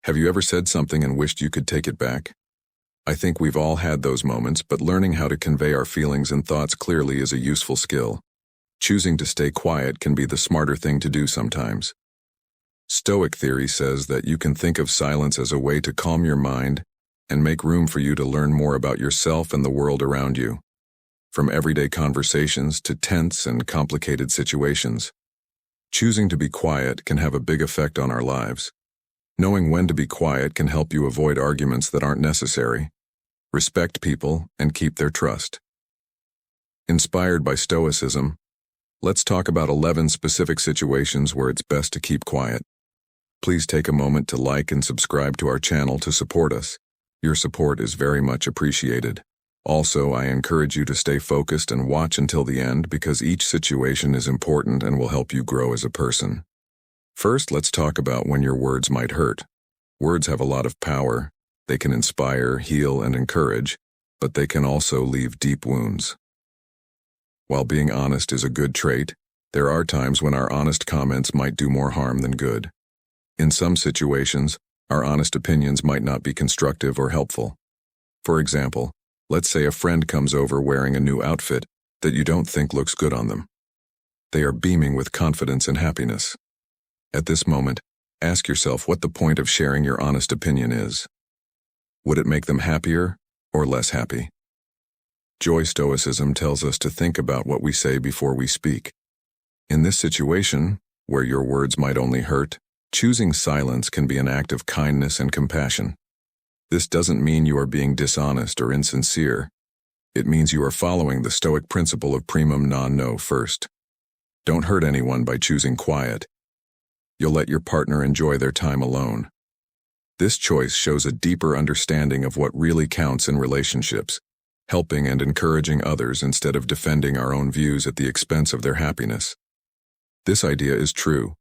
Have you ever said something and wished you could take it back? I think we've all had those moments, but learning how to convey our feelings and thoughts clearly is a useful skill. Choosing to stay quiet can be the smarter thing to do sometimes. Stoic theory says that you can think of silence as a way to calm your mind and make room for you to learn more about yourself and the world around you. From everyday conversations to tense and complicated situations, choosing to be quiet can have a big effect on our lives. Knowing when to be quiet can help you avoid arguments that aren't necessary, respect people, and keep their trust. Inspired by Stoicism, let's talk about 11 specific situations where it's best to keep quiet. Please take a moment to like and subscribe to our channel to support us. Your support is very much appreciated. Also, I encourage you to stay focused and watch until the end because each situation is important and will help you grow as a person. First, let's talk about when your words might hurt. Words have a lot of power. They can inspire, heal, and encourage, but they can also leave deep wounds. While being honest is a good trait, there are times when our honest comments might do more harm than good. In some situations, our honest opinions might not be constructive or helpful. For example, let's say a friend comes over wearing a new outfit that you don't think looks good on them. They are beaming with confidence and happiness. At this moment, ask yourself what the point of sharing your honest opinion is. Would it make them happier or less happy? Stoicism tells us to think about what we say before we speak. In this situation, where your words might only hurt, choosing silence can be an act of kindness and compassion. This doesn't mean you are being dishonest or insincere. It means you are following the Stoic principle of primum non nocere first. Don't hurt anyone by choosing quiet. You'll let your partner enjoy their time alone. This choice shows a deeper understanding of what really counts in relationships, helping and encouraging others instead of defending our own views at the expense of their happiness. This idea is true.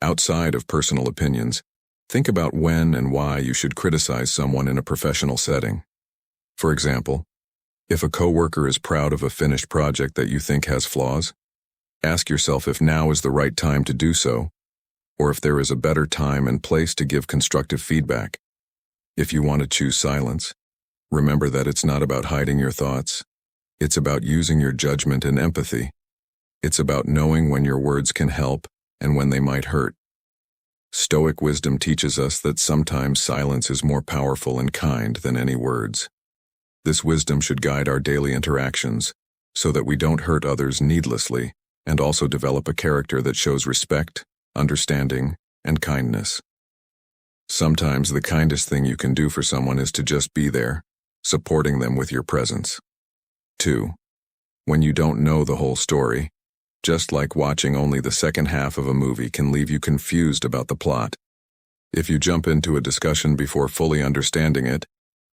Outside of personal opinions, think about when and why you should criticize someone in a professional setting. For example, if a coworker is proud of a finished project that you think has flaws, ask yourself if now is the right time to do so, or if there is a better time and place to give constructive feedback. If you want to choose silence, remember that it's not about hiding your thoughts. It's about using your judgment and empathy. It's about knowing when your words can help and when they might hurt. Stoic wisdom teaches us that sometimes silence is more powerful and kind than any words. This wisdom should guide our daily interactions so that we don't hurt others needlessly and also develop a character that shows respect, understanding, and kindness. Sometimes the kindest thing you can do for someone is to just be there, supporting them with your presence. 2. When you don't know the whole story, just like watching only the second half of a movie can leave you confused about the plot. If you jump into a discussion before fully understanding it,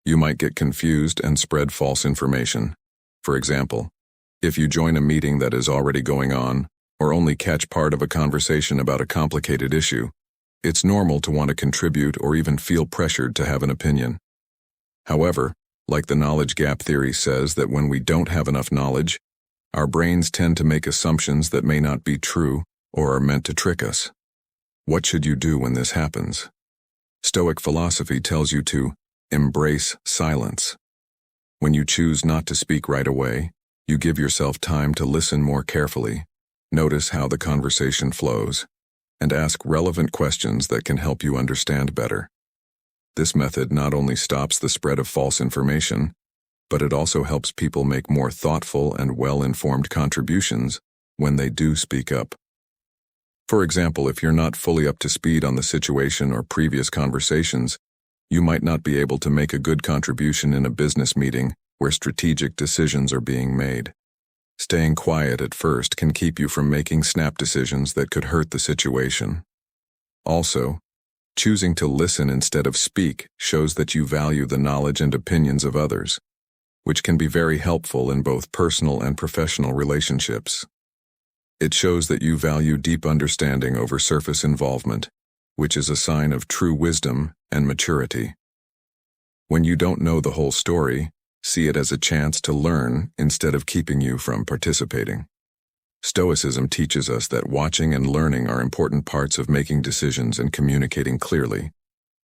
you might get confused and spread false information. For example, if you join a meeting that is already going on, or only catch part of a conversation about a complicated issue, it's normal to want to contribute or even feel pressured to have an opinion. However, like the knowledge gap theory says that when we don't have enough knowledge, our brains tend to make assumptions that may not be true or are meant to trick us. What should you do when this happens? Stoic philosophy tells you to embrace silence. When you choose not to speak right away, you give yourself time to listen more carefully. Notice how the conversation flows, and ask relevant questions that can help you understand better. This method not only stops the spread of false information, but it also helps people make more thoughtful and well-informed contributions when they do speak up. For example, if you're not fully up to speed on the situation or previous conversations, you might not be able to make a good contribution in a business meeting where strategic decisions are being made. Staying quiet at first can keep you from making snap decisions that could hurt the situation. Also, choosing to listen instead of speak shows that you value the knowledge and opinions of others, which can be very helpful in both personal and professional relationships. It shows that you value deep understanding over surface involvement, which is a sign of true wisdom and maturity. When you don't know the whole story, see it as a chance to learn instead of keeping you from participating. Stoicism teaches us that watching and learning are important parts of making decisions and communicating clearly.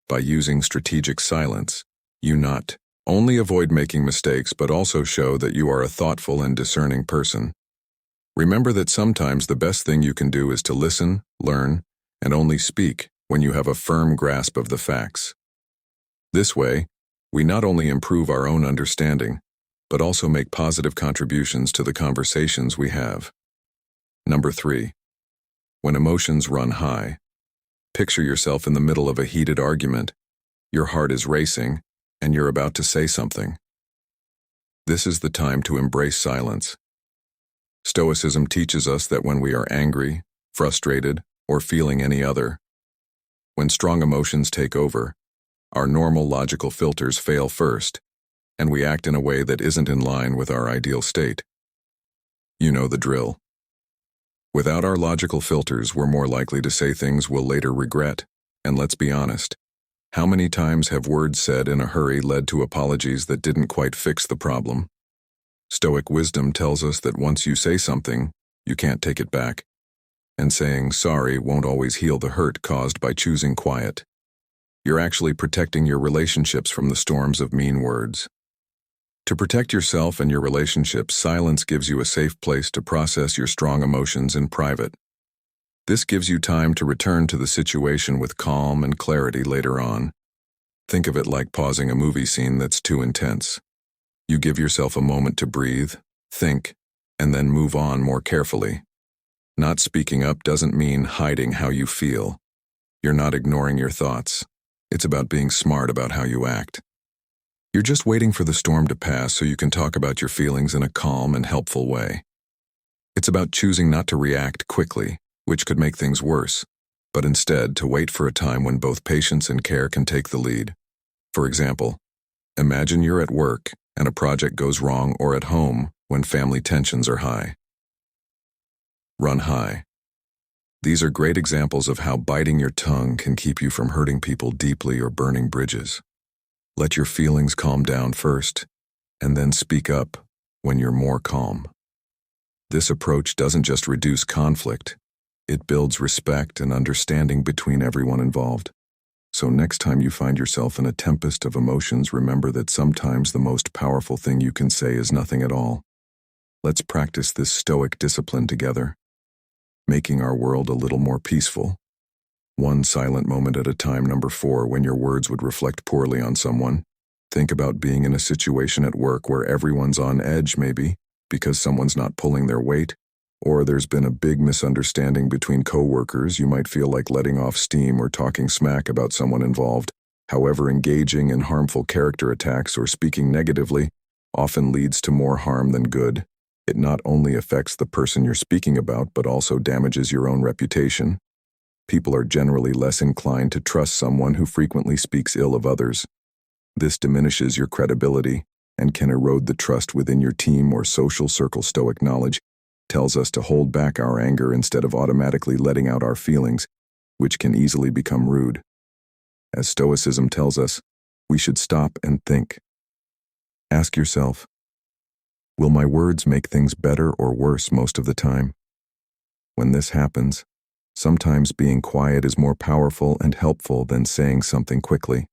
By using strategic silence, you not only avoid making mistakes but also show that you are a thoughtful and discerning person. Remember that sometimes the best thing you can do is to listen, learn, and only speak when you have a firm grasp of the facts. This way, we not only improve our own understanding, but also make positive contributions to the conversations we have. Number 3. When emotions run high. Picture yourself in the middle of a heated argument. Your heart is racing, and you're about to say something. This is the time to embrace silence. Stoicism teaches us that when we are angry, frustrated, or feeling any other, when strong emotions take over, our normal logical filters fail first, and we act in a way that isn't in line with our ideal state. You know the drill. Without our logical filters, we're more likely to say things we'll later regret, and let's be honest, how many times have words said in a hurry led to apologies that didn't quite fix the problem? Stoic wisdom tells us that once you say something, you can't take it back, and saying sorry won't always heal the hurt caused by choosing quiet. You're actually protecting your relationships from the storms of mean words. To protect yourself and your relationships, silence gives you a safe place to process your strong emotions in private. This gives you time to return to the situation with calm and clarity later on. Think of it like pausing a movie scene that's too intense. You give yourself a moment to breathe, think, and then move on more carefully. Not speaking up doesn't mean hiding how you feel. You're not ignoring your thoughts. It's about being smart about how you act. You're just waiting for the storm to pass so you can talk about your feelings in a calm and helpful way. It's about choosing not to react quickly, which could make things worse, but instead to wait for a time when both patience and care can take the lead. For example, imagine you're at work and a project goes wrong, or at home when family tensions are high. Run high. These are great examples of how biting your tongue can keep you from hurting people deeply or burning bridges. Let your feelings calm down first, and then speak up when you're more calm. This approach doesn't just reduce conflict, it builds respect and understanding between everyone involved. So next time you find yourself in a tempest of emotions, remember that sometimes the most powerful thing you can say is nothing at all. Let's practice this Stoic discipline together, making our world a little more peaceful. One silent moment at a time. Number 4, when your words would reflect poorly on someone. Think about being in a situation at work where everyone's on edge, maybe because someone's not pulling their weight, or there's been a big misunderstanding between coworkers. You might feel like letting off steam or talking smack about someone involved. However, engaging in harmful character attacks or speaking negatively often leads to more harm than good. It not only affects the person you're speaking about, but also damages your own reputation. People are generally less inclined to trust someone who frequently speaks ill of others. This diminishes your credibility and can erode the trust within your team or social circle. Stoic knowledge tells us to hold back our anger instead of automatically letting out our feelings, which can easily become rude. As Stoicism tells us, we should stop and think. Ask yourself, will my words make things better or worse most of the time? When this happens, sometimes being quiet is more powerful and helpful than saying something quickly.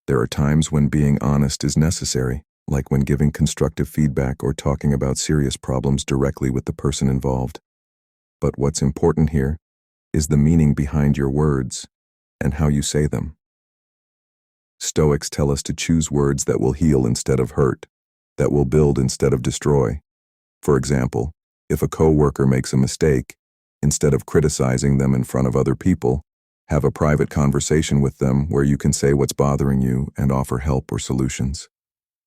There are times when being honest is necessary, like when giving constructive feedback or talking about serious problems directly with the person involved. But what's important here is the meaning behind your words and how you say them. Stoics tell us to choose words that will heal instead of hurt, that will build instead of destroy. For example, if a coworker makes a mistake, instead of criticizing them in front of other people, have a private conversation with them where you can say what's bothering you and offer help or solutions.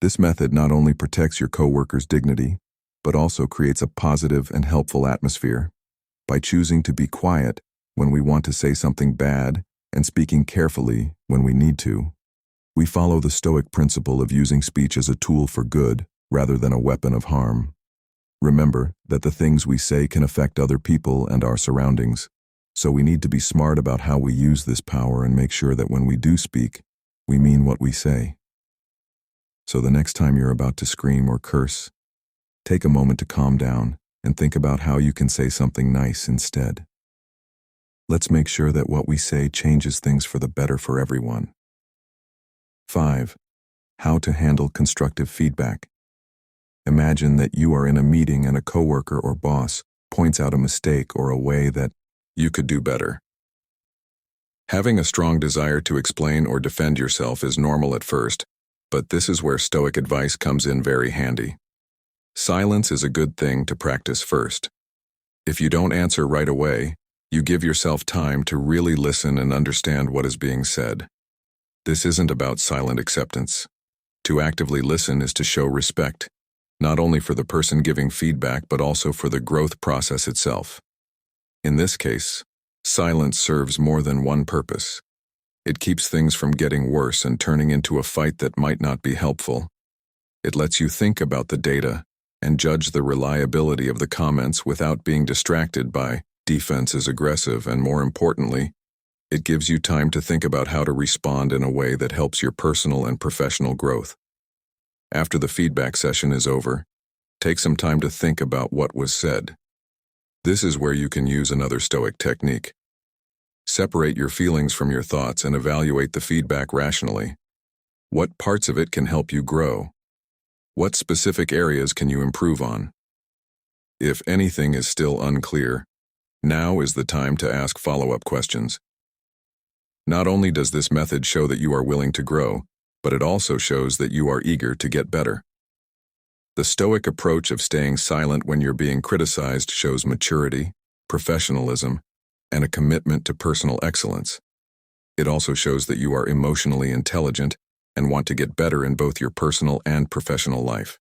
This method not only protects your coworker's dignity, but also creates a positive and helpful atmosphere. By choosing to be quiet when we want to say something bad and speaking carefully when we need to, we follow the Stoic principle of using speech as a tool for good rather than a weapon of harm. Remember that the things we say can affect other people and our surroundings, so we need to be smart about how we use this power and make sure that when we do speak, we mean what we say. So the next time you're about to scream or curse, take a moment to calm down and think about how you can say something nice instead. Let's make sure that what we say changes things for the better for everyone. 5. How to handle constructive feedback. Imagine that you are in a meeting and a coworker or boss points out a mistake or a way that you could do better. Having a strong desire to explain or defend yourself is normal at first, but this is where Stoic advice comes in very handy. Silence is a good thing to practice first. If you don't answer right away, you give yourself time to really listen and understand what is being said. This isn't about silent acceptance. To actively listen is to show respect, not only for the person giving feedback but also for the growth process itself. In this case, silence serves more than one purpose. It keeps things from getting worse and turning into a fight that might not be helpful. It lets you think about the data and judge the reliability of the comments without being distracted by defense is aggressive, and more importantly, it gives you time to think about how to respond in a way that helps your personal and professional growth. After the feedback session is over, take some time to think about what was said. This is where you can use another Stoic technique. Separate your feelings from your thoughts and evaluate the feedback rationally. What parts of it can help you grow? What specific areas can you improve on? If anything is still unclear, now is the time to ask follow-up questions. Not only does this method show that you are willing to grow, but it also shows that you are eager to get better. The Stoic approach of staying silent when you're being criticized shows maturity, professionalism, and a commitment to personal excellence. It also shows that you are emotionally intelligent and want to get better in both your personal and professional life.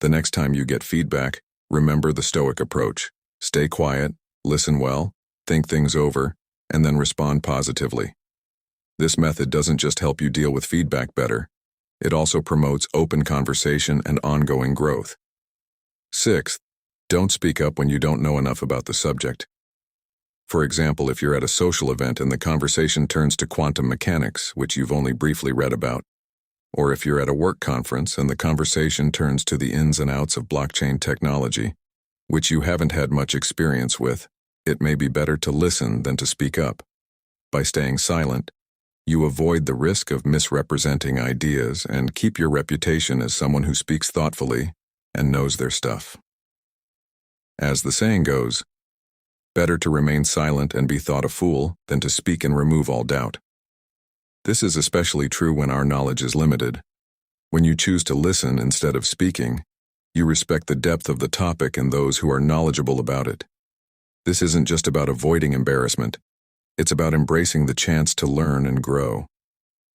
The next time you get feedback, remember the Stoic approach. Stay quiet, listen well, think things over, and then respond positively. This method doesn't just help you deal with feedback better, it also promotes open conversation and ongoing growth. 6. Don't speak up when you don't know enough about the subject. For example, if you're at a social event and the conversation turns to quantum mechanics, which you've only briefly read about, or if you're at a work conference and the conversation turns to the ins and outs of blockchain technology, which you haven't had much experience with, it may be better to listen than to speak up. By staying silent, you avoid the risk of misrepresenting ideas and keep your reputation as someone who speaks thoughtfully and knows their stuff. As the saying goes, better to remain silent and be thought a fool than to speak and remove all doubt. This is especially true when our knowledge is limited. When you choose to listen instead of speaking, you respect the depth of the topic and those who are knowledgeable about it. This isn't just about avoiding embarrassment. It's about embracing the chance to learn and grow.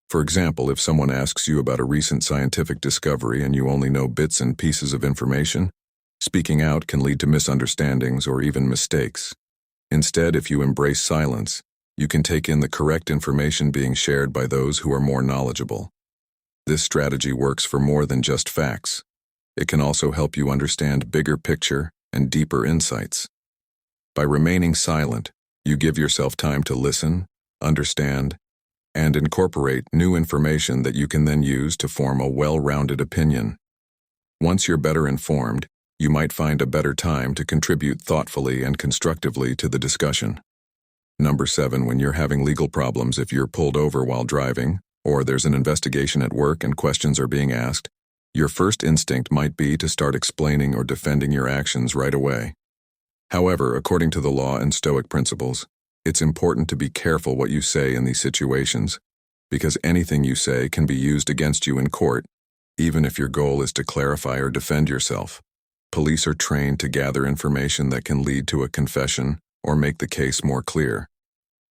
For example, if someone asks you about a recent scientific discovery and you only know bits and pieces of information, speaking out can lead to misunderstandings or even mistakes. Instead, if you embrace silence, you can take in the correct information being shared by those who are more knowledgeable. This strategy works for more than just facts. It can also help you understand bigger picture and deeper insights. By remaining silent, you give yourself time to listen, understand, and incorporate new information that you can then use to form a well-rounded opinion. Once you're better informed, you might find a better time to contribute thoughtfully and constructively to the discussion. Number 7, when you're having legal problems, if you're pulled over while driving, or there's an investigation at work and questions are being asked, your first instinct might be to start explaining or defending your actions right away. However, according to the law and Stoic principles, it's important to be careful what you say in these situations, because anything you say can be used against you in court, even if your goal is to clarify or defend yourself. Police are trained to gather information that can lead to a confession or make the case more clear.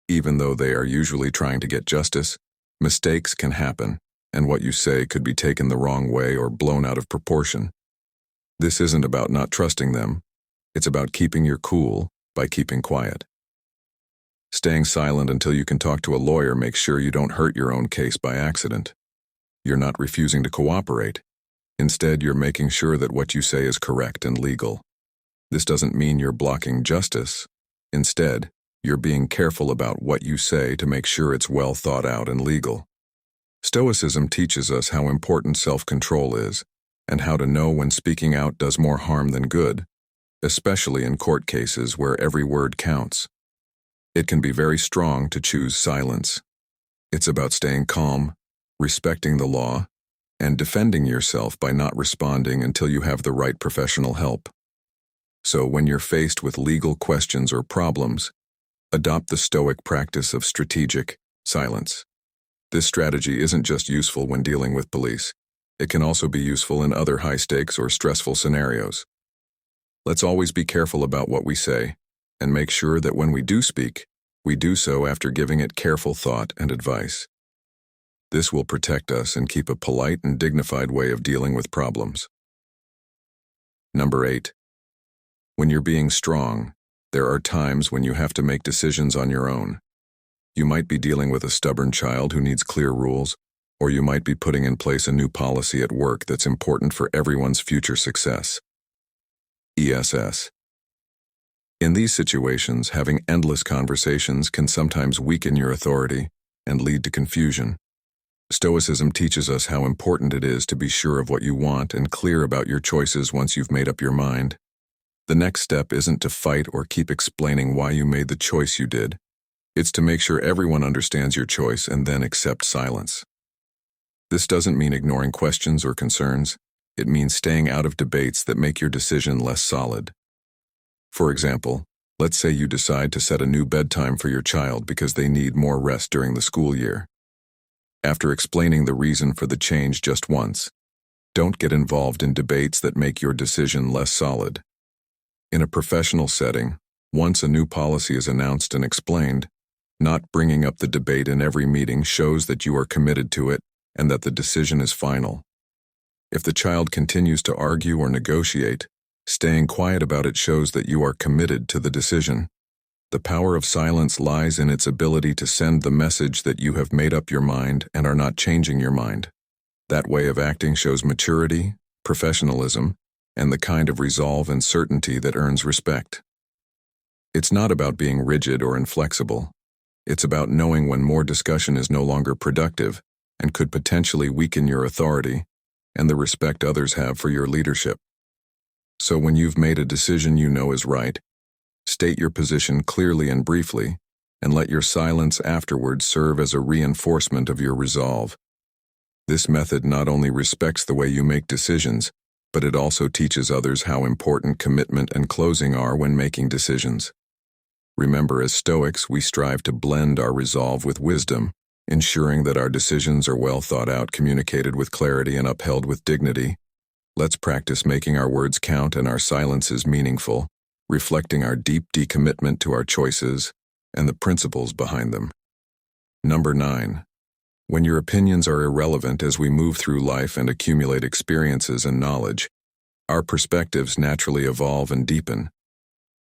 Even though they are usually trying to get justice, mistakes can happen, and what you say could be taken the wrong way or blown out of proportion. This isn't about not trusting them. It's about keeping your cool by keeping quiet. Staying silent until you can talk to a lawyer makes sure you don't hurt your own case by accident. You're not refusing to cooperate. Instead, you're making sure that what you say is correct and legal. This doesn't mean you're blocking justice. Instead, you're being careful about what you say to make sure it's well thought out and legal. Stoicism teaches us how important self-control is and how to know when speaking out does more harm than good, especially in court cases where every word counts. It can be very strong to choose silence. It's about staying calm, respecting the law, and defending yourself by not responding until you have the right professional help. So when you're faced with legal questions or problems, adopt the Stoic practice of strategic silence. This strategy isn't just useful when dealing with police. It can also be useful in other high-stakes or stressful scenarios. Let's always be careful about what we say, and make sure that when we do speak, we do so after giving it careful thought and advice. This will protect us and keep a polite and dignified way of dealing with problems. Number 8. When you're being strong, there are times when you have to make decisions on your own. You might be dealing with a stubborn child who needs clear rules, or you might be putting in place a new policy at work that's important for everyone's future success. ESS. In these situations, having endless conversations can sometimes weaken your authority and lead to confusion. Stoicism teaches us how important it is to be sure of what you want and clear about your choices once you've made up your mind. The next step isn't to fight or keep explaining why you made the choice you did. It's to make sure everyone understands your choice and then accept silence. This doesn't mean ignoring questions or concerns. It means staying out of debates that make your decision less solid. For example, let's say you decide to set a new bedtime for your child because they need more rest during the school year. After explaining the reason for the change just once, don't get involved in debates that make your decision less solid. In a professional setting, once a new policy is announced and explained, not bringing up the debate in every meeting shows that you are committed to it and that the decision is final. If the child continues to argue or negotiate, staying quiet about it shows that you are committed to the decision. The power of silence lies in its ability to send the message that you have made up your mind and are not changing your mind. That way of acting shows maturity, professionalism, and the kind of resolve and certainty that earns respect. It's not about being rigid or inflexible. It's about knowing when more discussion is no longer productive and could potentially weaken your authority and the respect others have for your leadership. So when you've made a decision you know is right, state your position clearly and briefly, and let your silence afterwards serve as a reinforcement of your resolve. This method not only respects the way you make decisions, but it also teaches others how important commitment and closing are when making decisions. Remember, as Stoics, we strive to blend our resolve with wisdom, ensuring that our decisions are well thought out, communicated with clarity, and upheld with dignity. Let's practice making our words count and our silences meaningful, reflecting our deep decommitment to our choices and the principles behind them. Number 9. When your opinions are irrelevant as we move through life and accumulate experiences and knowledge, our perspectives naturally evolve and deepen.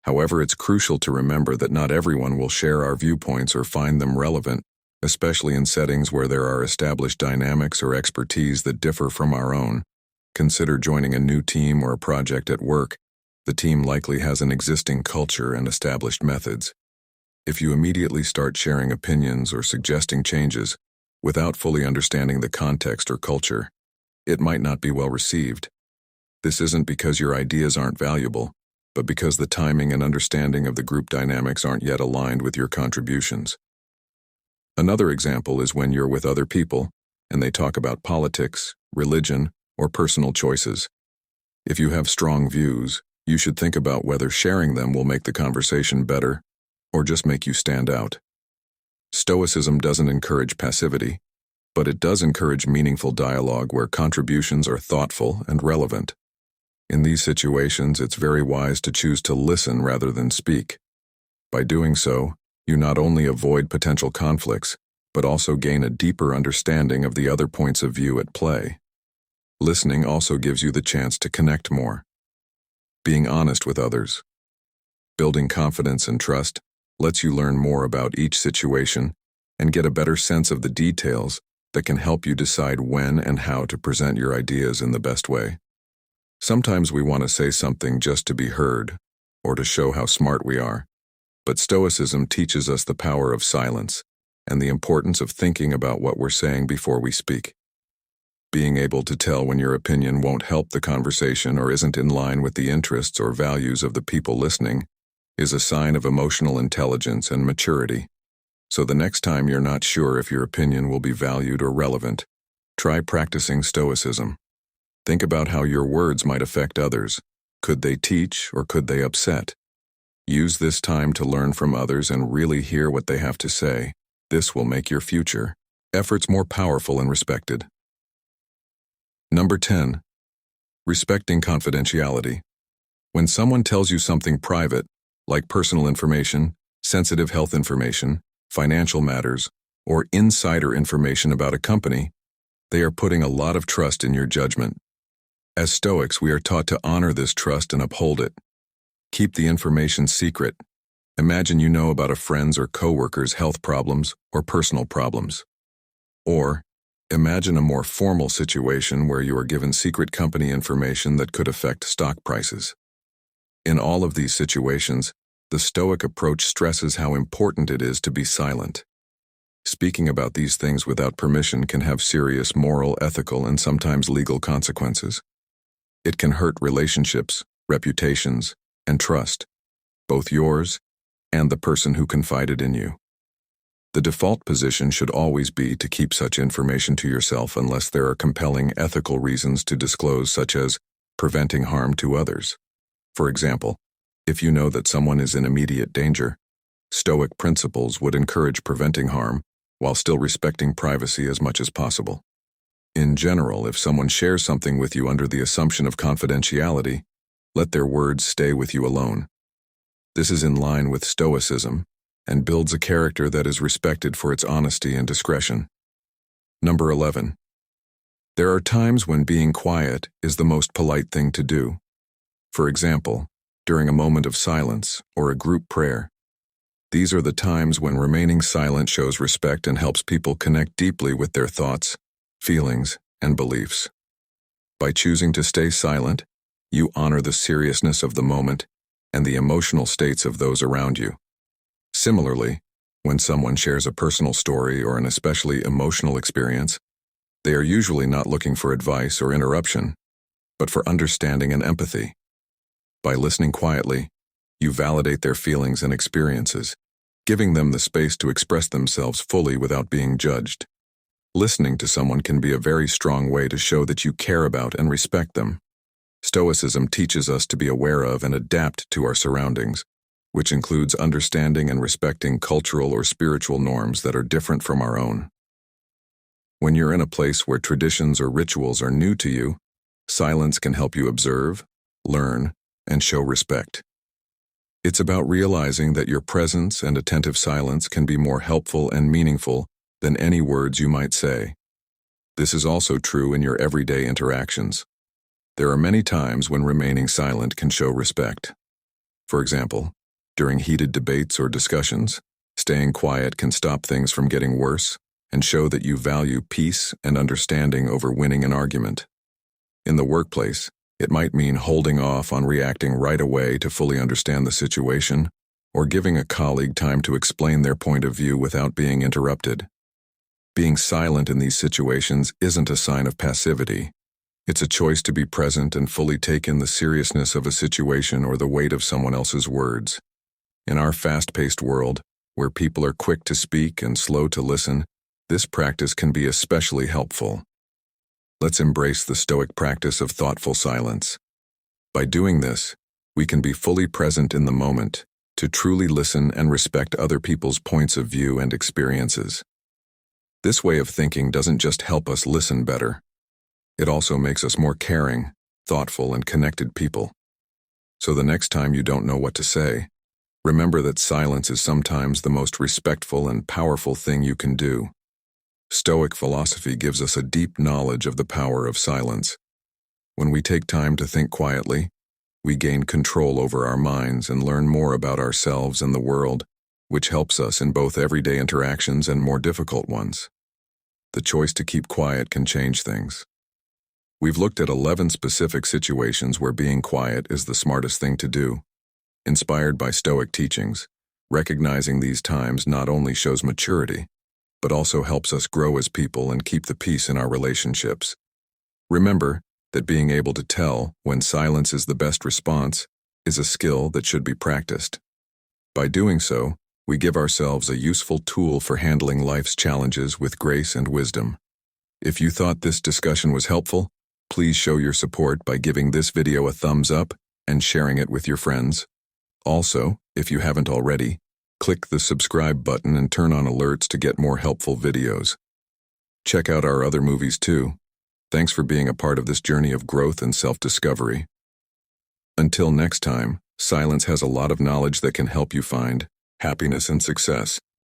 However, it's crucial to remember that not everyone will share our viewpoints or find them relevant, especially in settings where there are established dynamics or expertise that differ from our own. Consider joining a new team or a project at work. The team likely has an existing culture and established methods. If you immediately start sharing opinions or suggesting changes without fully understanding the context or culture, it might not be well received. This isn't because your ideas aren't valuable, but because the timing and understanding of the group dynamics aren't yet aligned with your contributions. Another example is when you're with other people and they talk about politics, religion, or personal choices. If you have strong views, you should think about whether sharing them will make the conversation better or just make you stand out. Stoicism doesn't encourage passivity, but it does encourage meaningful dialogue where contributions are thoughtful and relevant. In these situations, it's very wise to choose to listen rather than speak. By doing so, you not only avoid potential conflicts, but also gain a deeper understanding of the other points of view at play. Listening also gives you the chance to connect more. Being honest with others, building confidence and trust, lets you learn more about each situation and get a better sense of the details that can help you decide when and how to present your ideas in the best way. Sometimes we want to say something just to be heard or to show how smart we are, but Stoicism teaches us the power of silence and the importance of thinking about what we're saying before we speak. Being able to tell when your opinion won't help the conversation or isn't in line with the interests or values of the people listening is a sign of emotional intelligence and maturity. So the next time you're not sure if your opinion will be valued or relevant, Try practicing Stoicism. Think about how your words might affect others. Could they teach or could they upset? Use this time to learn from others and really hear what they have to say. This will make your future efforts more powerful and respected. Number 10. Respecting confidentiality. When someone tells you something private, like personal information, sensitive health information, financial matters, or insider information about a company, they are putting a lot of trust in your judgment. As Stoics, we are taught to honor this trust and uphold it. Keep the information secret. Imagine you know about a friend's or coworker's health problems or personal problems. Or, imagine a more formal situation where you are given secret company information that could affect stock prices. In all of these situations, the Stoic approach stresses how important it is to be silent. Speaking about these things without permission can have serious moral, ethical, and sometimes legal consequences. It can hurt relationships, reputations, and trust, both yours and the person who confided in you. The default position should always be to keep such information to yourself unless there are compelling ethical reasons to disclose, such as preventing harm to others. For example, if you know that someone is in immediate danger, Stoic principles would encourage preventing harm while still respecting privacy as much as possible. In general, if someone shares something with you under the assumption of confidentiality, let their words stay with you alone. This is in line with Stoicism and builds a character that is respected for its honesty and discretion. Number 11. There are times when being quiet is the most polite thing to do. For example, during a moment of silence or a group prayer. These are the times when remaining silent shows respect and helps people connect deeply with their thoughts, feelings, and beliefs. By choosing to stay silent, you honor the seriousness of the moment and the emotional states of those around you. Similarly, when someone shares a personal story or an especially emotional experience, they are usually not looking for advice or interruption, but for understanding and empathy. By listening quietly, you validate their feelings and experiences, giving them the space to express themselves fully without being judged. Listening to someone can be a very strong way to show that you care about and respect them. Stoicism teaches us to be aware of and adapt to our surroundings, which includes understanding and respecting cultural or spiritual norms that are different from our own. When you're in a place where traditions or rituals are new to you, silence can help you observe, learn, and show respect. It's about realizing that your presence and attentive silence can be more helpful and meaningful than any words you might say. This is also true in your everyday interactions. There are many times when remaining silent can show respect. For example, during heated debates or discussions, staying quiet can stop things from getting worse and show that you value peace and understanding over winning an argument. In the workplace, it might mean holding off on reacting right away to fully understand the situation, or giving a colleague time to explain their point of view without being interrupted. Being silent in these situations isn't a sign of passivity. It's a choice to be present and fully take in the seriousness of a situation or the weight of someone else's words. In our fast-paced world, where people are quick to speak and slow to listen, this practice can be especially helpful. Let's embrace the Stoic practice of thoughtful silence. By doing this, we can be fully present in the moment, to truly listen and respect other people's points of view and experiences. This way of thinking doesn't just help us listen better. It also makes us more caring, thoughtful, and connected people. So the next time you don't know what to say, remember that silence is sometimes the most respectful and powerful thing you can do. Stoic philosophy gives us a deep knowledge of the power of silence. When we take time to think quietly, we gain control over our minds and learn more about ourselves and the world, which helps us in both everyday interactions and more difficult ones. The choice to keep quiet can change things. We've looked at 11 specific situations where being quiet is the smartest thing to do. Inspired by Stoic teachings, recognizing these times not only shows maturity, but also helps us grow as people and keep the peace in our relationships. Remember that being able to tell when silence is the best response is a skill that should be practiced. By doing so, we give ourselves a useful tool for handling life's challenges with grace and wisdom. If you thought this discussion was helpful, please show your support by giving this video a thumbs up and sharing it with your friends. Also, if you haven't already, click the subscribe button and turn on alerts to get more helpful videos. Check out our other movies too. Thanks for being a part of this journey of growth and self-discovery. Until next time, silence has a lot of knowledge that can help you find happiness and success.